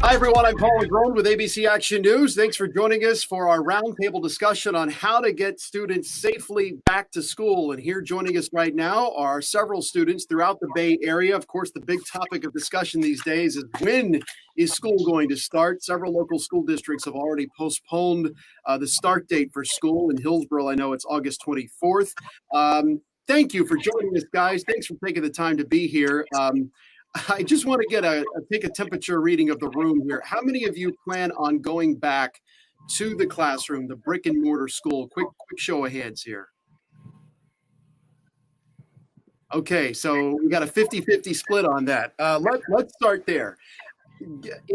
Hi, everyone. I'm Paul Grown with ABC Action News. Thanks for joining us for our roundtable discussion on how to get students safely back to school. And here joining us right now are several students throughout the Bay Area. Of course, the big topic of discussion these days is when is school going to start? Several local school districts have already postponed the start date for school. In Hillsborough, I know it's August 24th. Thank you for joining us, guys. Thanks for taking the time to be here. I just want to take a temperature reading of the room here. How many of you plan on going back to the classroom, the brick and mortar school? Quick show of hands here. Okay, so we got a 50-50 split on that. Let's start there.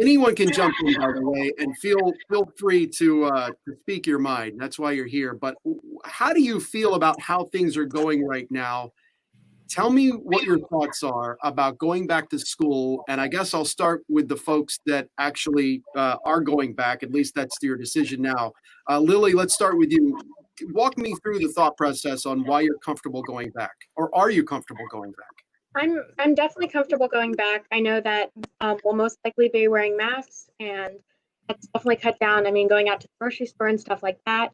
Anyone can jump in, by the way, and feel free to speak your mind. That's why you're here. But how do you feel about how things are going right now? Tell me what your thoughts are about going back to school. And I guess I'll start with the folks that actually are going back. At least that's your decision now. Lily, let's start with you. Walk me through the thought process on why you're comfortable going back, or are you comfortable going back? I'm definitely comfortable going back. I know that we'll most likely be wearing masks, and that's definitely cut down. I mean, going out to the grocery store and stuff like that.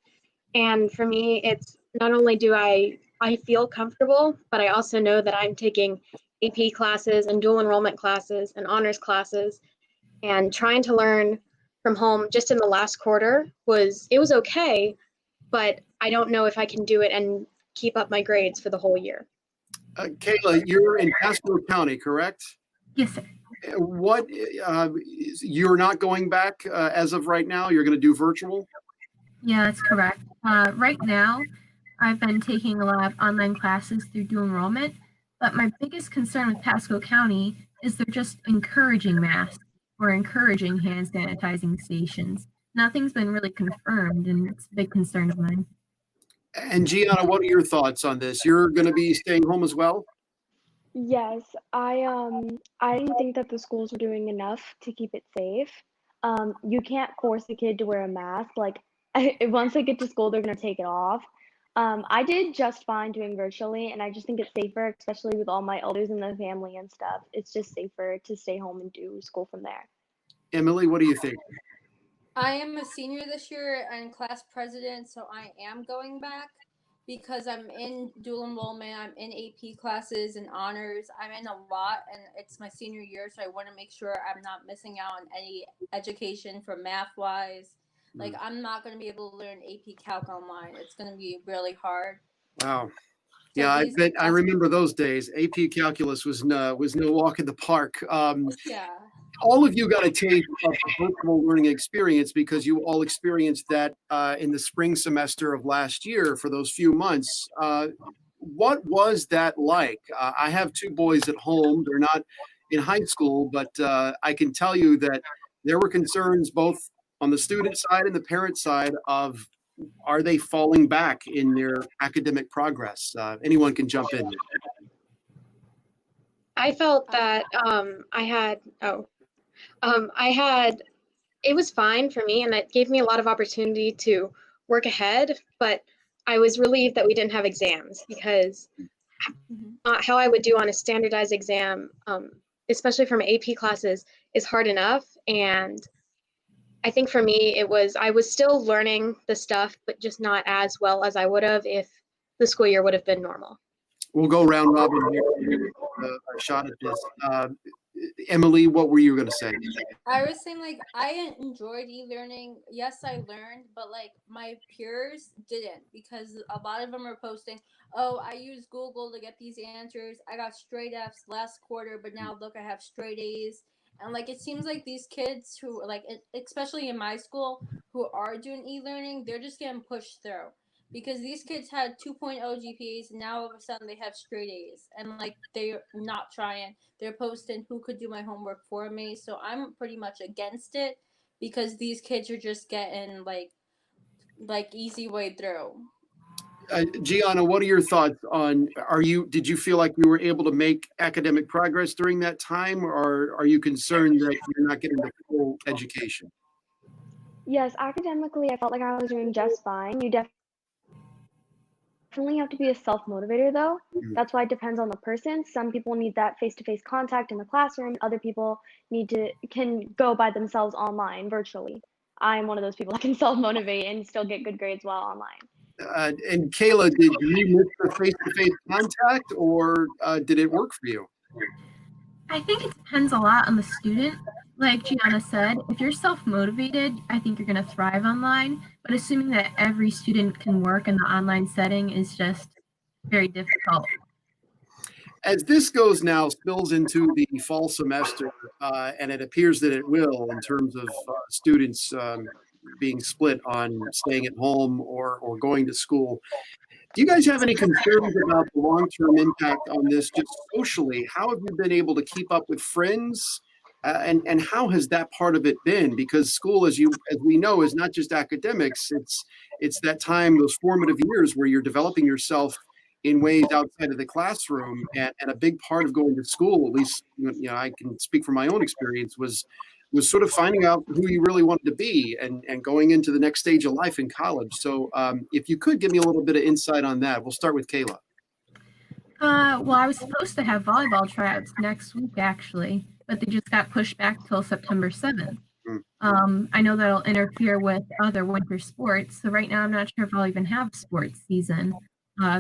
And for me, it's not only do I feel comfortable, but I also know that I'm taking AP classes and dual enrollment classes and honors classes, and trying to learn from home just in the last quarter was okay, but I don't know if I can do it and keep up my grades for the whole year. Kayla, you're in Pasco County, correct? Yes, sir. What, you're not going back as of right now? You're going to do virtual? Yeah, that's correct. Right now, I've been taking a lot of online classes through dual enrollment, but my biggest concern with Pasco County is they're just encouraging masks or encouraging hand sanitizing stations. Nothing's been really confirmed, and it's a big concern of mine. And Gianna, what are your thoughts on this? You're going to be staying home as well? Yes, I didn't think that the schools were doing enough to keep it safe. You can't force a kid to wear a mask. Like once they get to school, they're gonna take it off. I did just fine doing virtually, and I just think it's safer, especially with all my elders in the family and stuff. It's just safer to stay home and do school from there. Emily, what do you think? I am a senior this year and class president, so I am going back because I'm in dual enrollment, I'm in AP classes and honors. I'm in a lot, and it's my senior year, so I want to make sure I'm not missing out on any education for math-wise. Like, I'm not going to be able to learn AP Calc online. It's going to be really hard. Wow. So Yeah, I remember those days. AP Calculus was no walk in the park. Yeah. All of you got a taste of the virtual learning experience because you all experienced that in the spring semester of last year for those few months. What was that like? I have two boys at home. They're not in high school, but I can tell you that there were concerns both on the student side and the parent side of, are they falling back in their academic progress? Anyone can jump in. I felt that it was fine for me, and it gave me a lot of opportunity to work ahead, but I was relieved that we didn't have exams, because how I would do on a standardized exam, especially from AP classes, is hard enough. And I think for me, I was still learning the stuff, but just not as well as I would have if the school year would have been normal. We'll go round robin here, a shot at this. Emily, what were you going to say? I was saying, like, I enjoyed e-learning. Yes, I learned, but like my peers didn't, because a lot of them are posting, oh, I used Google to get these answers. I got straight F's last quarter, but now look, I have straight A's. And like, it seems like these kids who, like, especially in my school, who are doing e-learning, they're just getting pushed through. Because these kids had 2.0 GPAs, and now all of a sudden they have straight A's. And like, they're not trying. They're posting who could do my homework for me. So I'm pretty much against it, because these kids are just getting like easy way through. Gianna, what are your thoughts on, did you feel like you were able to make academic progress during that time, or are you concerned that you're not getting the full education? Yes, academically, I felt like I was doing just fine. You definitely definitely have to be a self-motivator though. Mhm. That's why it depends on the person. Some people need that face-to-face contact in the classroom. Other people can go by themselves online, virtually. I'm one of those people that can self-motivate and still get good grades while online. And Kayla, did you miss the face-to-face contact, or did it work for you? I think it depends a lot on the student. Like Gianna said, if you're self-motivated, I think you're going to thrive online. But assuming that every student can work in the online setting is just very difficult. As this goes now, spills into the fall semester, and it appears that it will in terms of students being split on staying at home or going to school. Do you guys have any concerns about the long-term impact on this just socially? How have you been able to keep up with friends? And how has that part of it been? Because school, as we know, is not just academics. It's that time, those formative years where you're developing yourself in ways outside of the classroom. And a big part of going to school, at least I can speak from my own experience, was sort of finding out who you really wanted to be and going into the next stage of life in college. So if you could give me a little bit of insight on that, we'll start with Kayla. Well, I was supposed to have volleyball tryouts next week, actually, but they just got pushed back till September 7th. I know that'll interfere with other winter sports, so right now I'm not sure if I'll even have a sports season.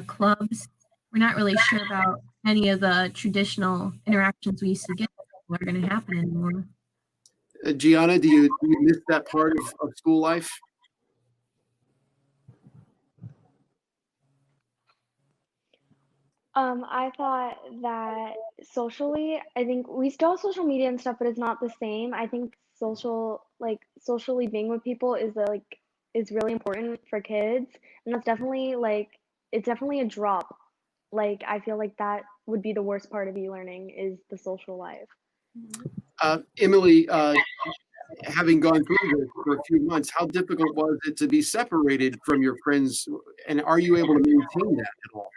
Clubs, we're not really sure about any of the traditional interactions we used to get are going to happen anymore. Gianna, do you miss that part of school life? I thought that socially, I think we still have social media and stuff, but it's not the same. I think socially being with people is really important for kids, and that's definitely it's definitely a drop. Like I feel like that would be the worst part of e-learning is the social life. Emily, having gone through this for a few months, how difficult was it to be separated from your friends? And are you able to maintain that at all?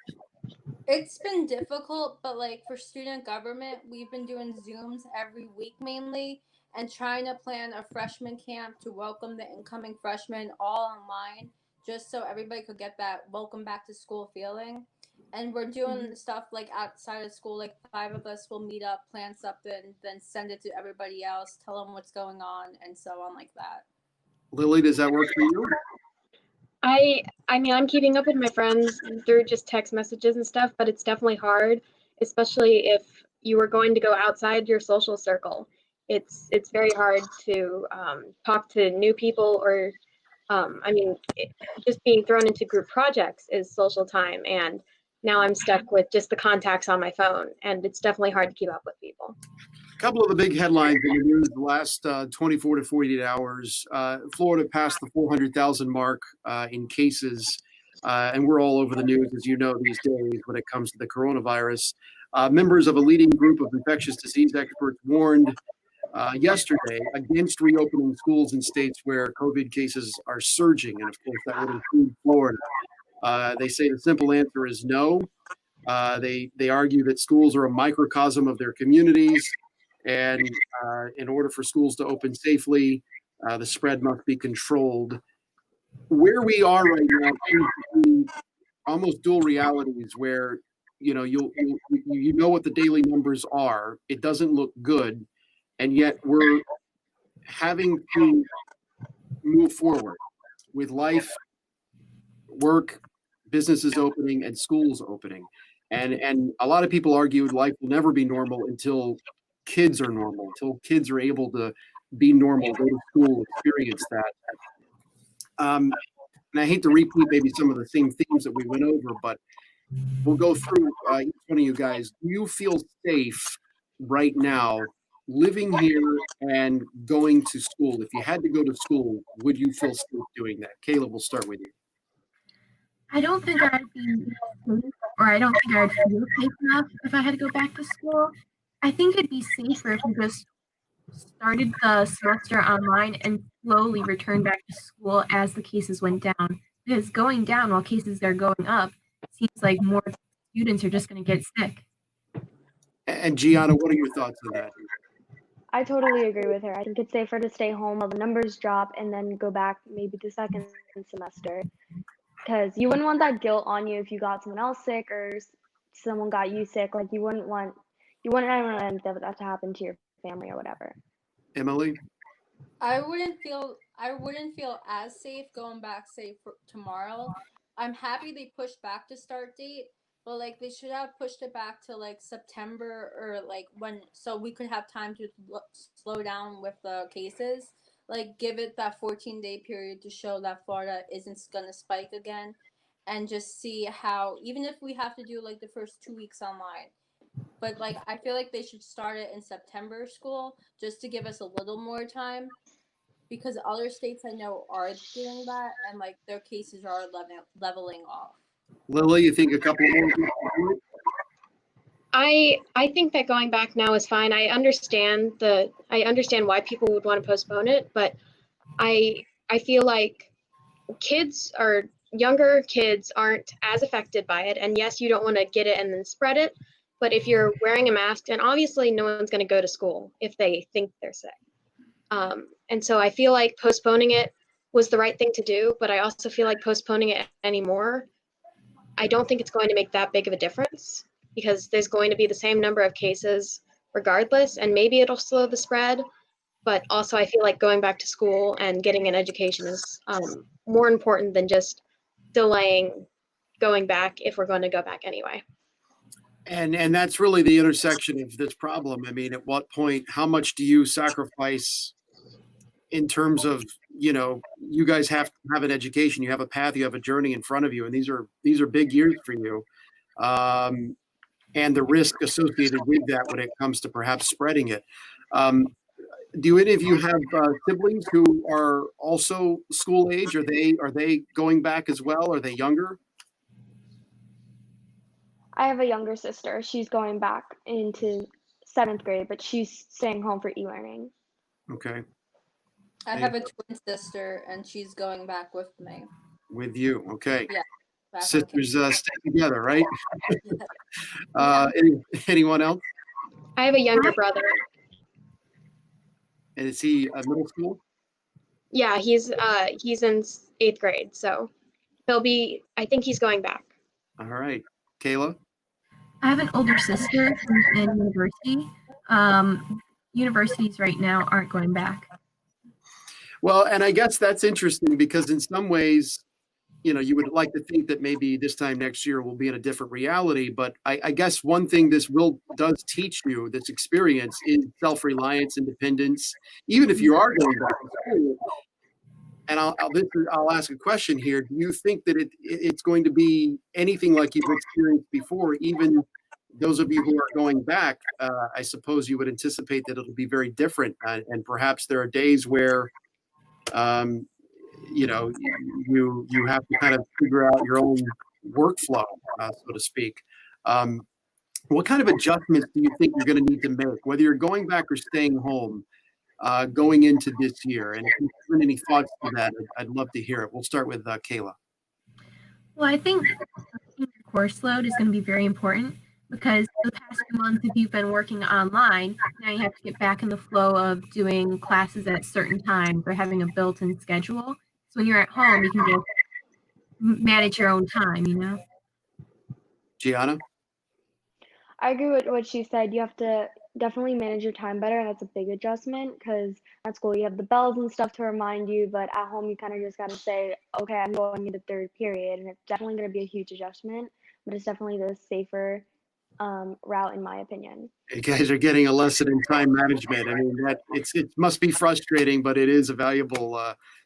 It's been difficult, but like for student government, we've been doing Zooms every week mainly and trying to plan a freshman camp to welcome the incoming freshmen all online just so everybody could get that welcome back to school feeling. And we're doing stuff like outside of school, like 5 of us will meet up, plan something, then send it to everybody else, tell them what's going on, and so on like that. Lily, does that work for you? I mean, I'm keeping up with my friends through just text messages and stuff, but it's definitely hard, especially if you are going to go outside your social circle. It's very hard to talk to new people or, I mean, just being thrown into group projects is social time, and now I'm stuck with just the contacts on my phone, and it's definitely hard to keep up with people. A couple of the big headlines in the news the last 24 to 48 hours. Florida passed the 400,000 mark in cases, and we're all over the news, as you know, these days when it comes to the coronavirus. Members of a leading group of infectious disease experts warned yesterday against reopening schools in states where COVID cases are surging, and of course that would include Florida. They say the simple answer is no. They argue that schools are a microcosm of their communities, and in order for schools to open safely, the spread must be controlled. Where we are right now seems to be almost dual realities, where you know what the daily numbers are. It doesn't look good, and yet we're having to move forward with life, work, businesses opening, and schools opening. And a lot of people argue life will never be normal until kids are normal, until kids are able to be normal, go to school, experience that. And I hate to repeat maybe some of the same themes that we went over, but we'll go through each one of you guys. Do you feel safe right now living here and going to school? If you had to go to school, would you feel safe doing that? Caleb, we'll start with you. I don't think I'd be safe, or I don't think I'd feel safe enough if I had to go back to school. I think it'd be safer if we just started the semester online and slowly returned back to school as the cases went down. Because going down while cases are going up seems like more students are just going to get sick. And Gianna, what are your thoughts on that? I totally agree with her. I think it's safer to stay home while the numbers drop and then go back maybe the second semester. because you wouldn't want that guilt on you if you got someone else sick or someone got you sick. Like you wouldn't want that to happen to your family or whatever. Emily? I wouldn't feel as safe going back, say, for tomorrow. I'm happy they pushed back the start date, but like they should have pushed it back to like September, or like when, so we could have time to slow down with the cases. Like give it that 14-day period to show that Florida isn't gonna spike again, and just see how, even if we have to do like the first 2 weeks online. But like I feel like they should start it in September school just to give us a little more time, because other states I know are doing that, and like their cases are leveling off. Lily, you think a couple more? I think that going back now is fine. I understand why people would want to postpone it, but I feel like younger kids aren't as affected by it. And yes, you don't want to get it and then spread it, but if you're wearing a mask, and obviously no one's going to go to school if they think they're sick. And so I feel like postponing it was the right thing to do, but I also feel like postponing it anymore, I don't think it's going to make that big of a difference, because there's going to be the same number of cases regardless, and maybe it'll slow the spread. But also I feel like going back to school and getting an education is more important than just delaying going back if we're going to go back anyway. And that's really the intersection of this problem. I mean, at what point, how much do you sacrifice in terms of, you guys have to have an education, you have a path, you have a journey in front of you, and these are big years for you. And the risk associated with that when it comes to perhaps spreading it. Do any of you have siblings who are also school age? Are they going back as well? Are they younger? I have a younger sister. She's going back into 7th grade, but she's staying home for e-learning. Okay. I have a twin sister, and she's going back with me. With you, okay. Yeah. Sisters stay together, right? Yeah. Anyone else? I have a younger brother. And is he middle school? Yeah, he's in 8th grade, so I think he's going back. All right. Kayla? I have an older sister who's in university. Universities right now aren't going back. Well, and I guess that's interesting because in some ways, you would like to think that maybe this time next year we'll be in a different reality. But I guess one thing this does teach you, this experience, is self-reliance, independence, even if you are going back to school. And I'll ask a question here. Do you think that it's going to be anything like you've experienced before? Even those of you who are going back, I suppose you would anticipate that it'll be very different. And perhaps there are days where, you have to kind of figure out your own workflow, so to speak. What kind of adjustments do you think you're going to need to make, whether you're going back or staying home, going into this year? And if you have any thoughts on that, I'd love to hear it. We'll start with Kayla. Well, I think your course load is going to be very important, because the past few months, if you've been working online, now you have to get back in the flow of doing classes at certain times or having a built-in schedule. So when you're at home, you can just manage your own time, Gianna? I agree with what she said. You have to definitely manage your time better, and that's a big adjustment because at school you have the bells and stuff to remind you, but at home you kind of just got to say, okay, I'm going into 3rd period, and it's definitely going to be a huge adjustment, but it's definitely the safer route in my opinion. You guys are getting a lesson in time management. I mean, it must be frustrating, but it is a valuable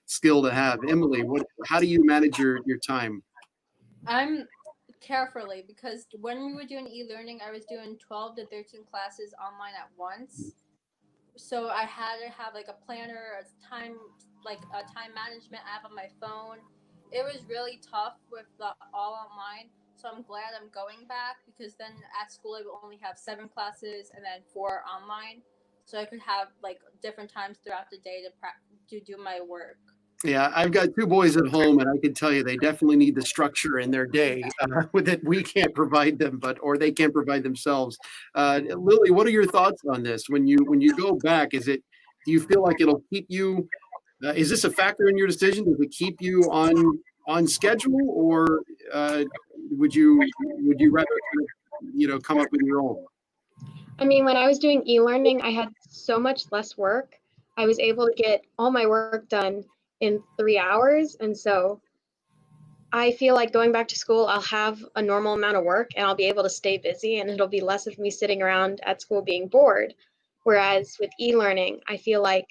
skill to have. Emily, how do you manage your time? I'm carefully, because when we were doing e-learning, I was doing 12 to 13 classes online at once. So I had to have like a planner, a time management app on my phone. It was really tough with the all online. So I'm glad I'm going back, because then at school I will only have 7 classes and then 4 online. So I could have like different times throughout the day to do my work. Yeah, I've got 2 boys at home, and I can tell you they definitely need the structure in their day that we can't provide them, or they can't provide themselves. Lily, what are your thoughts on this? When you go back, do you feel like it'll keep you? Is this a factor in your decision? Does it keep you on on schedule, or would you rather come up with your own? I mean, when I was doing e-learning, I had so much less work. I was able to get all my work done in 3 hours. And so I feel like going back to school, I'll have a normal amount of work and I'll be able to stay busy and it'll be less of me sitting around at school being bored. Whereas with e-learning, I feel like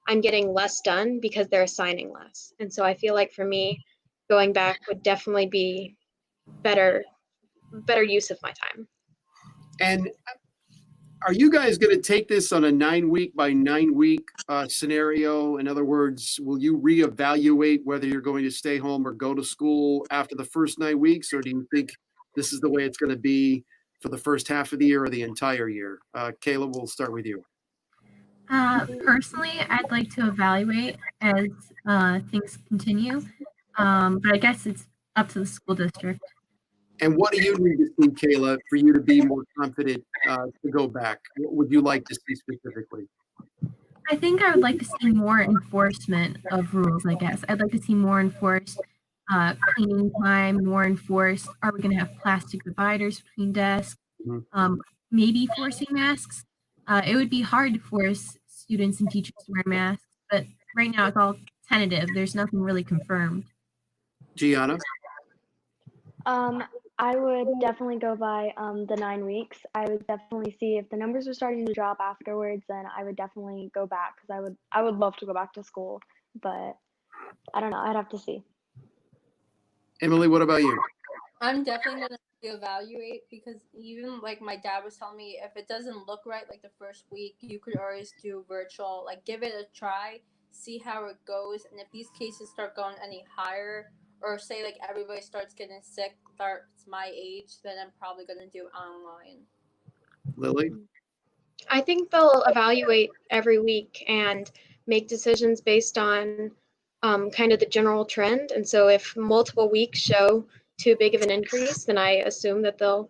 I'm getting less done because they're assigning less. And so I feel like for me, going back would definitely be better use of my time. And are you guys going to take this on a 9-week by 9-week scenario? In other words, will you reevaluate whether you're going to stay home or go to school after the first 9 weeks, or do you think this is the way it's going to be for the first half of the year or the entire year? Kayla, we'll start with you. Personally, I'd like to evaluate as things continue, but I guess it's up to the school district. And what do you need to see, Kayla, for you to be more confident to go back? What would you like to see specifically? I think I would like to see more enforcement of rules, I guess. I'd like to see more enforced cleaning time, more enforced. Are we going to have plastic dividers between desks? Maybe forcing masks. It would be hard to force students and teachers to wear masks, but right now it's all tentative. There's nothing really confirmed. Gianna? I would definitely go by the 9 weeks. I would definitely see if the numbers are starting to drop afterwards, then I would definitely go back because I would love to go back to school, but I don't know. I'd have to see. Emily, what about you? I'm definitely gonna evaluate because even like my dad was telling me, if it doesn't look right like the first week, you could always do virtual, like give it a try, see how it goes, and if these cases start going any higher, or say like everybody starts getting sick, starts my age, then I'm probably gonna do online. Lily? I think they'll evaluate every week and make decisions based on kind of the general trend. And so if multiple weeks show too big of an increase, then I assume that they'll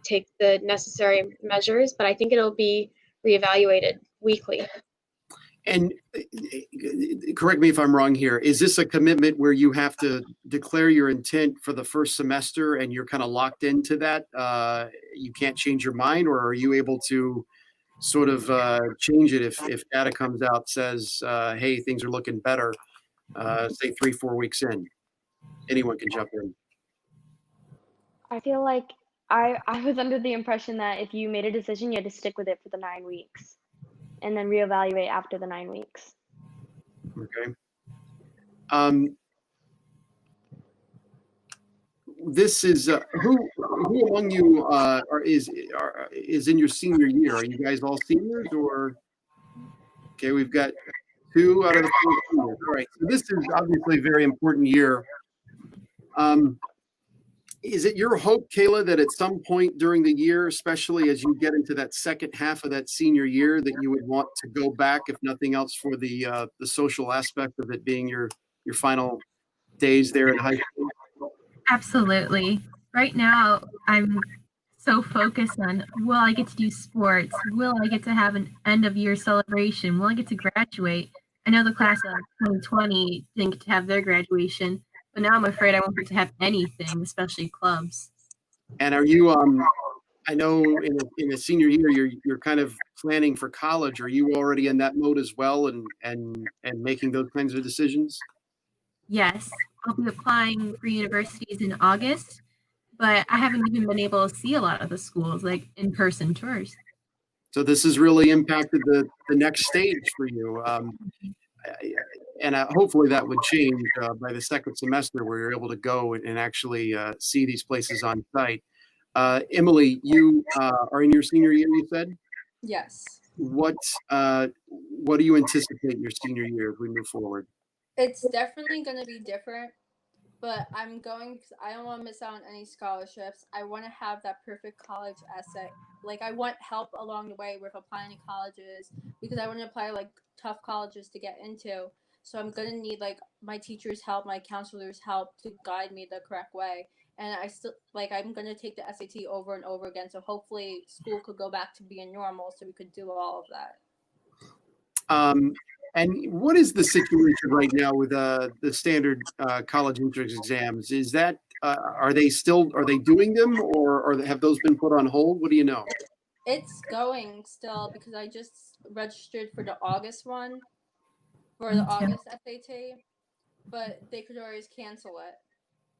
take the necessary measures, but I think it'll be reevaluated weekly. And correct me if I'm wrong here, is this a commitment where you have to declare your intent for the first semester and you're kind of locked into that? You can't change your mind, or are you able to sort of change it if data comes out, says, hey, things are looking better, say 3-4 weeks in? Anyone can jump in. I feel like I was under the impression that if you made a decision, you had to stick with it for the 9 weeks and then reevaluate after the 9 weeks. Okay. This is who among you is in your senior year? Are you guys all seniors, or? Okay, we've got 2 out of the 4 seniors. All right, so this is obviously a very important year. Is it your hope, Kayla, that at some point during the year, especially as you get into that second half of that senior year, that you would want to go back, if nothing else, for the social aspect of it being your final days there at high school? Absolutely. Right now, I'm so focused on, will I get to do sports? Will I get to have an end of year celebration? Will I get to graduate? I know the class of 2020 didn't get to have their graduation, but now I'm afraid I won't get to have anything, especially clubs. And are you, I know in the senior year, you're kind of planning for college. Are you already in that mode as well and making those kinds of decisions? Yes, I'll be applying for universities in August, but I haven't even been able to see a lot of the schools, like in-person tours. So this has really impacted the next stage for you. And hopefully that would change by the second semester, where you're able to go and actually see these places on site. Emily, you are in your senior year, you said? Yes. What do you anticipate your senior year as we move forward? It's definitely going to be different, but I'm going because I don't want to miss out on any scholarships. I want to have that perfect college essay. Like, I want help along the way with applying to colleges because I want to apply like tough colleges to get into. So I'm going to need like my teacher's help, my counselor's help to guide me the correct way. And I still I'm going to take the SAT over and over again. So hopefully school could go back to being normal so we could do all of that. And what is the situation right now with the standard college entrance exams? Is that are they doing them, or have those been put on hold? What do you know? It's going still because I just registered for the August one, for the August SAT, but they could always cancel it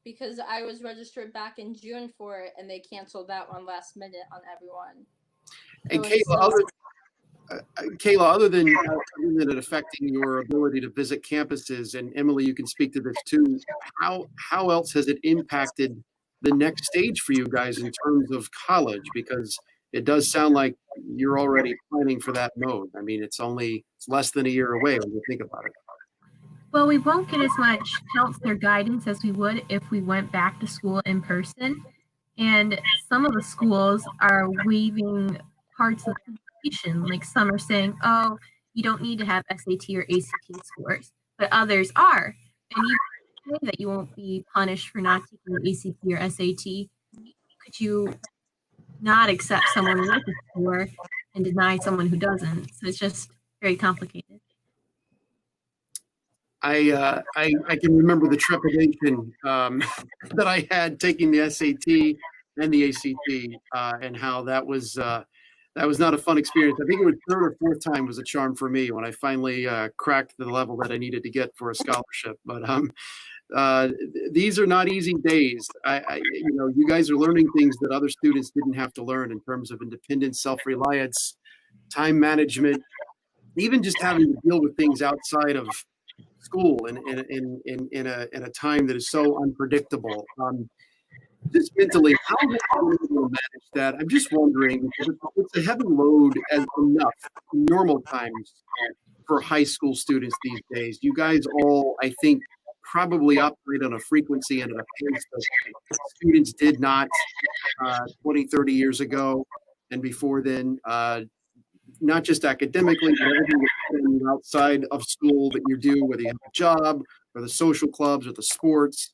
because I was registered back in June for it and they canceled that one last minute on everyone. And So it's still- Kayla, other than it affecting your ability to visit campuses, and Emily, you can speak to this too, how else has it impacted the next stage for you guys in terms of college? Because it does sound like you're already planning for that mode. I mean, it's less than a year away when you think about it. Well, we won't get as much counselor guidance as we would if we went back to school in person. And some of the schools are waiving parts of the education. Like some are saying, oh, you don't need to have SAT or ACT scores, but others are. And you say that you won't be punished for not taking ACT or SAT. Could you not accept someone with a score and deny someone who doesn't? So it's just very complicated. I can remember the trepidation that I had taking the SAT and the ACT, and how that was not a fun experience. I think it was third or fourth time was a charm for me when I finally cracked the level that I needed to get for a scholarship. But these are not easy days. You guys are learning things that other students didn't have to learn in terms of independence, self-reliance, time management, even just having to deal with things outside of school in a time that is so unpredictable. Just mentally, how are you able to manage that? I'm just wondering, it's a heavy load as enough in normal times for high school students these days. You guys all, I think, probably operate on a frequency and at a pace that students did not 20, 30 years ago and before then. Not just academically, but everything outside of school that you do, whether you have a job or the social clubs or the sports.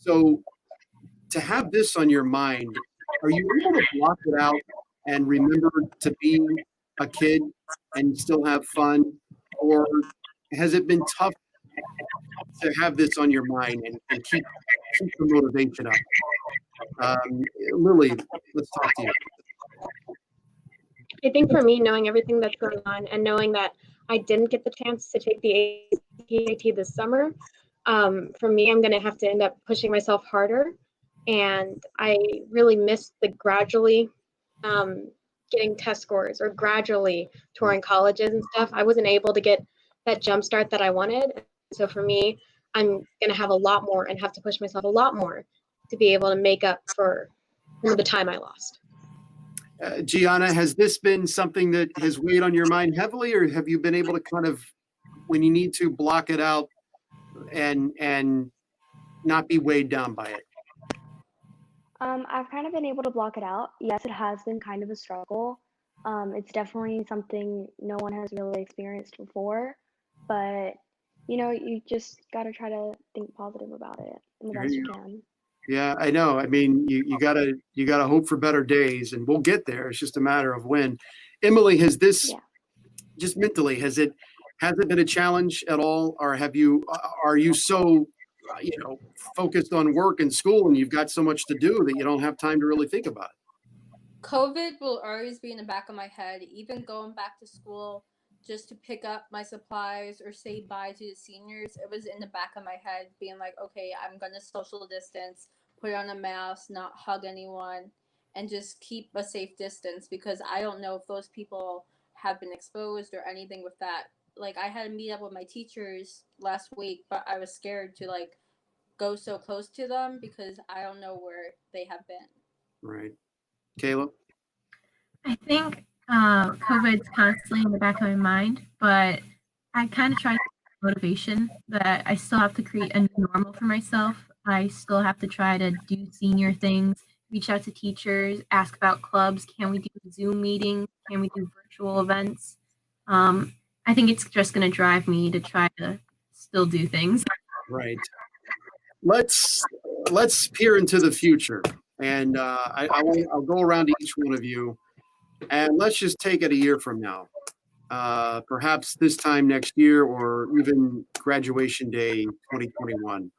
So to have this on your mind, are you able to block it out and remember to be a kid and still have fun? Or has it been tough to have this on your mind and keep the motivation up? Lily, let's talk to you. I think for me, knowing everything that's going on and knowing that I didn't get the chance to take the ACT this summer, for me, I'm going to have to end up pushing myself harder. And I really missed the gradually getting test scores or gradually touring colleges and stuff. I wasn't able to get that jump start that I wanted. So for me, I'm going to have a lot more and have to push myself a lot more to be able to make up for some of the time I lost. Gianna, has this been something that has weighed on your mind heavily, or have you been able to kind of, when you need to, block it out and not be weighed down by it? I've kind of been able to block it out. Yes, it has been kind of a struggle. It's definitely something no one has really experienced before, but you just got to try to think positive about it in the best you can. Yeah, I know. I mean, you gotta hope for better days, and we'll get there. It's just a matter of when. Emily, has this just mentally, has it been a challenge at all, or are you so focused on work and school and you've got so much to do that you don't have time to really think about it? COVID will always be in the back of my head, even going back to school just to pick up my supplies or say bye to the seniors. It was in the back of my head being like, okay, I'm going to social distance, put on a mask, not hug anyone, and just keep a safe distance because I don't know if those people have been exposed or anything with that. Like I had to meet up with my teachers last week, but I was scared to go so close to them because I don't know where they have been. Right. Caleb? I think COVID's constantly in the back of my mind, but I kind of try to motivation that I still have to create a new normal for myself. I still have to try to do senior things, reach out to teachers, ask about clubs. Can we do Zoom meetings? Can we do virtual events? I think it's just going to drive me to try to still do things. Right. Let's peer into the future, and I'll go around to each one of you, and let's just take it a year from now. perhaps this time next year or even graduation day 2021.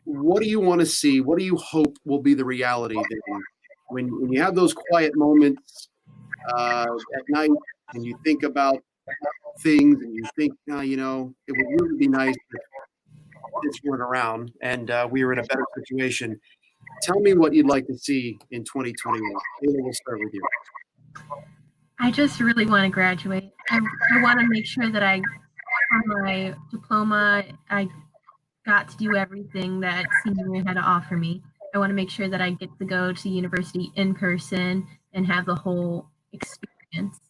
What do you want to see? What do you hope will be the reality then? When you have those quiet moments at night and you think about things and you think, it would really be nice if kids weren't around and we were in a better situation. Tell me what you'd like to see in 2021. Taylor, we'll start with you. I just really want to graduate. I want to make sure that on my diploma, I got to do everything that senior year had to offer me. I want to make sure that I get to go to university in person and have the whole experience.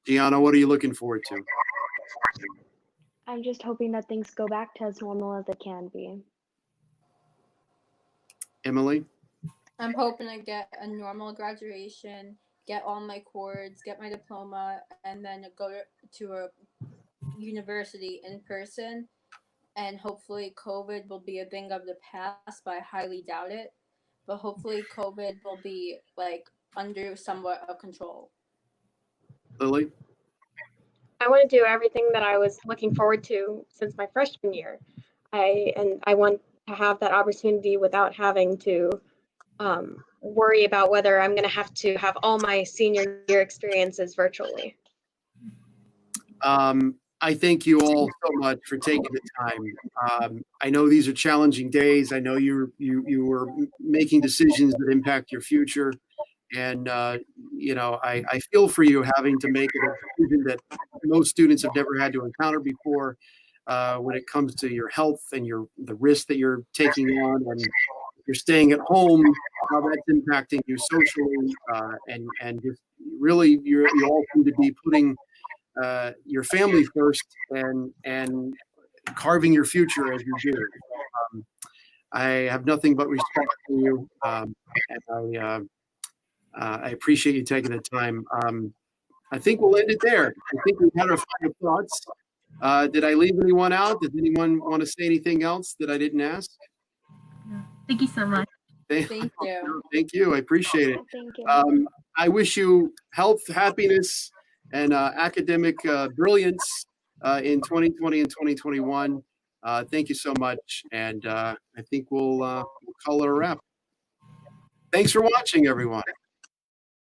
Gianna, what are you looking forward to? I'm just hoping that things go back to as normal as they can be. Emily? I'm hoping to get a normal graduation, get all my cords, get my diploma, and then go to a university in person. And hopefully COVID will be a thing of the past, but I highly doubt it. But hopefully COVID will be like under somewhat of control. Lily? I want to do everything that I was looking forward to since my freshman year. I want to have that opportunity without having to worry about whether I'm going to have all my senior year experiences virtually. I thank you all so much for taking the time. I know these are challenging days. I know you were making decisions that impact your future, and I feel for you having to make a decision that most students have never had to encounter before when it comes to your health and the risk that you're taking on, and you're staying at home, how that's impacting you socially, and just really you all seem to be putting your family first and carving your future as you do. I have nothing but respect for you, and I appreciate you taking the time. I think we'll end it there. I think we've had our final thoughts. Did I leave anyone out? Does anyone want to say anything else that I didn't ask? Thank you so much. Thank you. Thank you. I appreciate it. Thank you. I wish you health, happiness, and academic brilliance in 2020 and 2021. Thank you so much. And I think we'll call it a wrap. Thanks for watching, everyone.